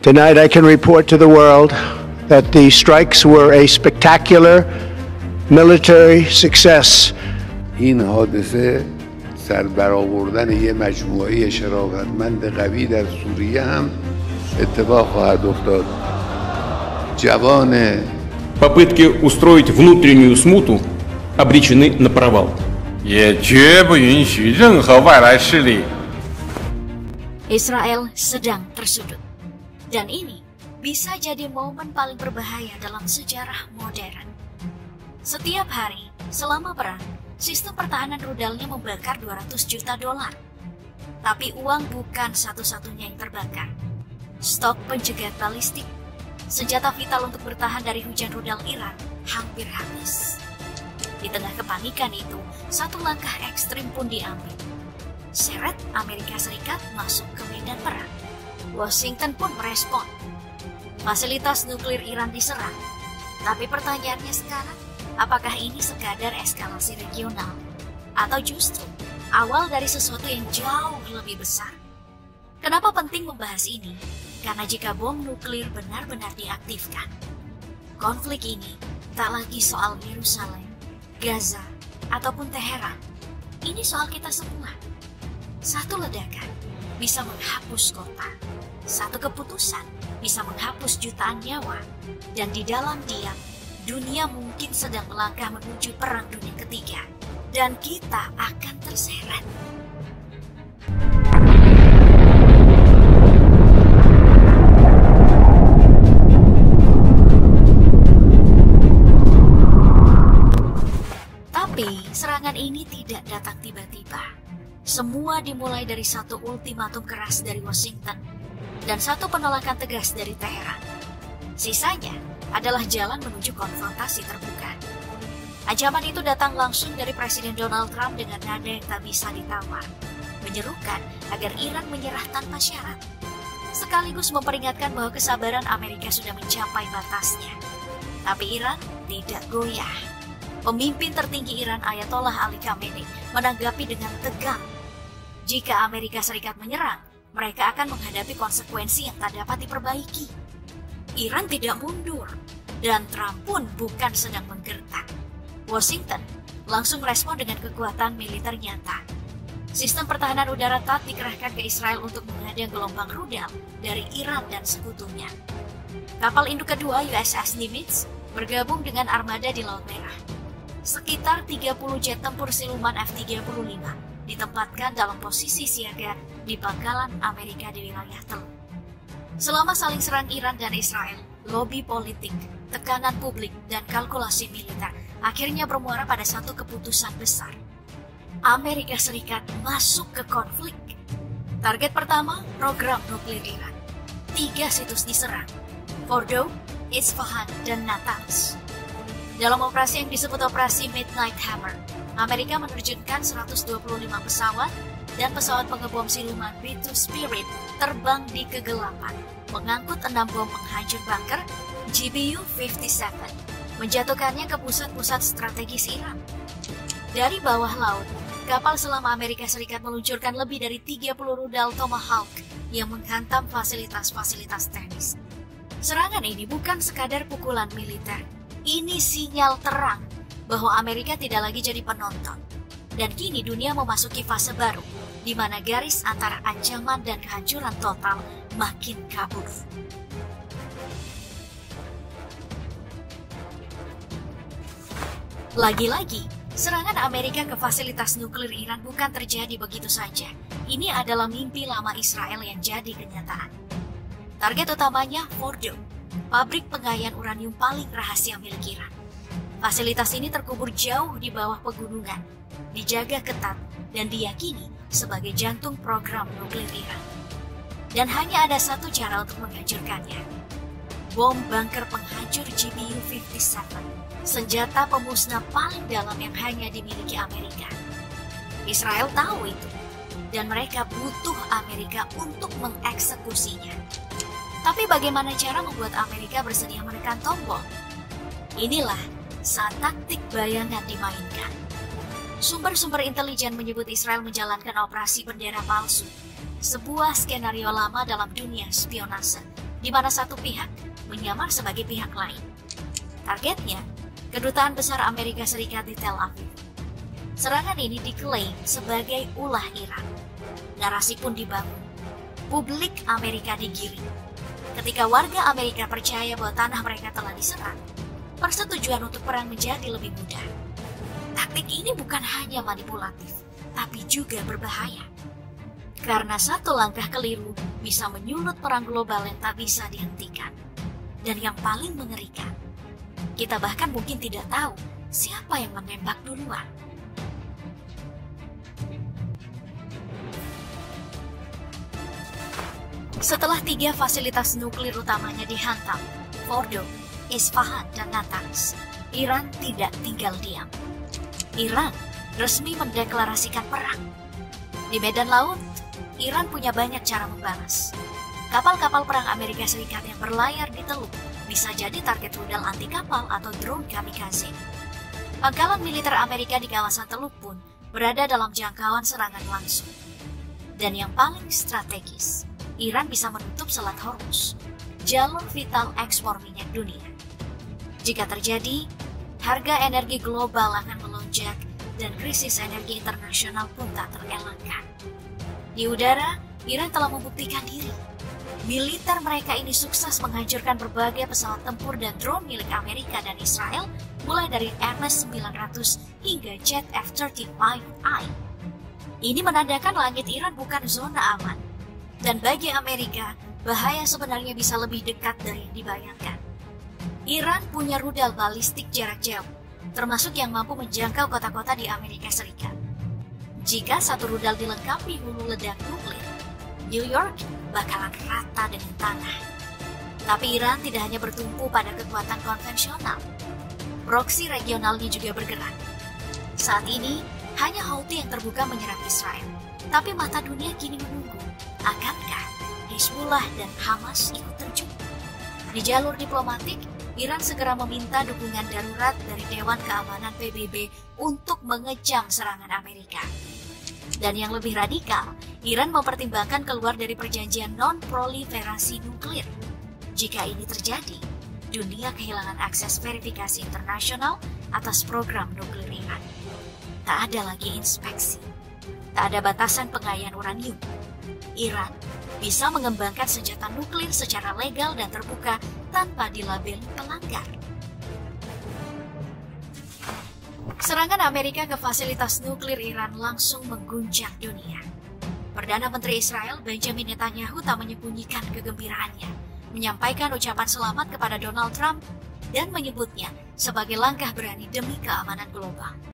Tonight I can report to the world that the strikes were a spectacular military success. این حادثه سربرآوردن یه مجموعه شرافتمند قوی در سوریه هم اتفاق خواهد افتاد. جوان Попытки устроить внутреннюю смуту обречены на провал. 也绝不允许任何外来势力 Israel sedang tersudut. Dan ini bisa jadi momen paling berbahaya dalam sejarah modern. Setiap hari, selama perang, sistem pertahanan rudalnya membakar 200 juta dolar. Tapi uang bukan satu-satunya yang terbakar. Stok pencegat balistik, senjata vital untuk bertahan dari hujan rudal Iran, hampir habis. Di tengah kepanikan itu, satu langkah ekstrim pun diambil. Seret Amerika Serikat masuk ke medan perang. Washington pun merespon. Fasilitas nuklir Iran diserang. Tapi pertanyaannya sekarang, apakah ini sekadar eskalasi regional? Atau justru awal dari sesuatu yang jauh lebih besar? Kenapa penting membahas ini? Karena jika bom nuklir benar-benar diaktifkan, konflik ini tak lagi soal Yerusalem, Gaza, ataupun Teheran. Ini soal kita semua. Satu ledakan bisa menghapus kota. Satu keputusan bisa menghapus jutaan nyawa. Dan di dalam diam, dunia mungkin sedang melangkah menuju perang dunia ketiga. Dan kita akan terseret. Tapi serangan ini tidak datang tiba-tiba. Semua dimulai dari satu ultimatum keras dari Washington dan satu penolakan tegas dari Teheran. Sisanya adalah jalan menuju konfrontasi terbuka. Ancaman itu datang langsung dari Presiden Donald Trump dengan nada yang tak bisa ditawar, menyerukan agar Iran menyerah tanpa syarat, sekaligus memperingatkan bahwa kesabaran Amerika sudah mencapai batasnya. Tapi Iran tidak goyah. Pemimpin tertinggi Iran Ayatollah Ali Khamenei menanggapi dengan tegang. Jika Amerika Serikat menyerang, mereka akan menghadapi konsekuensi yang tak dapat diperbaiki. Iran tidak mundur, dan Trump pun bukan sedang menggertak. Washington langsung respon dengan kekuatan militer nyata. Sistem pertahanan udara THAAD dikerahkan ke Israel untuk menghadang gelombang rudal dari Iran dan sekutunya. Kapal induk kedua USS Nimitz bergabung dengan armada di Laut Merah. Sekitar 30 jet tempur siluman F-35 ditempatkan dalam posisi siaga di pangkalan Amerika di wilayah Teluk. Selama saling serang Iran dan Israel, lobi politik, tekanan publik, dan kalkulasi militer akhirnya bermuara pada satu keputusan besar. Amerika Serikat masuk ke konflik. Target pertama, program nuklir Iran. 3 situs diserang: Fordow, Isfahan, dan Natanz. Dalam operasi yang disebut Operasi Midnight Hammer, Amerika menerjunkan 125 pesawat dan pesawat pengebom siluman B-2 Spirit terbang di kegelapan, mengangkut 6 bom penghancur bunker GBU-57, menjatuhkannya ke pusat-pusat strategis Iran. Dari bawah laut, kapal selam Amerika Serikat meluncurkan lebih dari 30 rudal Tomahawk yang menghantam fasilitas-fasilitas teknis. Serangan ini bukan sekadar pukulan militer. Ini sinyal terang bahwa Amerika tidak lagi jadi penonton. Dan kini dunia memasuki fase baru, di mana garis antara ancaman dan kehancuran total makin kabur. Lagi-lagi, serangan Amerika ke fasilitas nuklir Iran bukan terjadi begitu saja. Ini adalah mimpi lama Israel yang jadi kenyataan. Target utamanya Fordow, pabrik pengaian uranium paling rahasia milik Iran. Fasilitas ini terkubur jauh di bawah pegunungan, dijaga ketat, dan diyakini sebagai jantung program nuklir Iran. Dan hanya ada satu cara untuk menghancurkannya: bom bunker penghancur GBU-57, senjata pemusnah paling dalam yang hanya dimiliki Amerika. Israel tahu itu, dan mereka butuh Amerika untuk mengeksekusinya. Tapi bagaimana cara membuat Amerika bersedia menekan tombol? Inilah saat taktik bayangan dimainkan. Sumber-sumber intelijen menyebut Israel menjalankan operasi bendera palsu, sebuah skenario lama dalam dunia spionase di mana satu pihak menyamar sebagai pihak lain. Targetnya, Kedutaan Besar Amerika Serikat di Tel Aviv. Serangan ini diklaim sebagai ulah Iran. Narasi pun dibangun. Publik Amerika digiring. Ketika warga Amerika percaya bahwa tanah mereka telah diserang, persetujuan untuk perang menjadi lebih mudah. Taktik ini bukan hanya manipulatif, tapi juga berbahaya. Karena satu langkah keliru bisa menyulut perang global yang tak bisa dihentikan. Dan yang paling mengerikan, kita bahkan mungkin tidak tahu siapa yang menembak duluan. Setelah 3 fasilitas nuklir utamanya dihantam, Fordo, Isfahan, dan Natanz, Iran tidak tinggal diam. Iran resmi mendeklarasikan perang. Di medan laut, Iran punya banyak cara membalas. Kapal-kapal perang Amerika Serikat yang berlayar di Teluk bisa jadi target rudal anti kapal atau drone kamikaze. Pangkalan militer Amerika di kawasan Teluk pun berada dalam jangkauan serangan langsung. Dan yang paling strategis, Iran bisa menutup Selat Hormuz, jalur vital ekspor minyak dunia. Jika terjadi, harga energi global akan melonjak dan krisis energi internasional pun tak terelakkan. Di udara, Iran telah membuktikan diri. Militer mereka ini sukses menghancurkan berbagai pesawat tempur dan drone milik Amerika dan Israel, mulai dari MS-900 hingga jet F-35I. Ini menandakan langit Iran bukan zona aman. Dan bagi Amerika, bahaya sebenarnya bisa lebih dekat dari yang dibayangkan. Iran punya rudal balistik jarak jauh, termasuk yang mampu menjangkau kota-kota di Amerika Serikat. Jika satu rudal dilengkapi hulu ledak nuklir, New York bakalan rata dengan tanah. Tapi Iran tidak hanya bertumpu pada kekuatan konvensional. Proksi regionalnya juga bergerak. Saat ini, hanya Houthi yang terbuka menyerang Israel. Tapi mata dunia kini menunggu. Akankah Hizbullah dan Hamas ikut terjun? Di jalur diplomatik, Iran segera meminta dukungan darurat dari Dewan Keamanan PBB untuk mengecam serangan Amerika. Dan yang lebih radikal, Iran mempertimbangkan keluar dari perjanjian non-proliferasi nuklir. Jika ini terjadi, dunia kehilangan akses verifikasi internasional atas program nuklir Iran. Tak ada lagi inspeksi, tak ada batasan pengayaan uranium. Iran bisa mengembangkan senjata nuklir secara legal dan terbuka tanpa dilabeli pelanggar. Serangan Amerika ke fasilitas nuklir Iran langsung mengguncang dunia. Perdana Menteri Israel Benjamin Netanyahu tak menyembunyikan kegembiraannya, menyampaikan ucapan selamat kepada Donald Trump dan menyebutnya sebagai langkah berani demi keamanan global.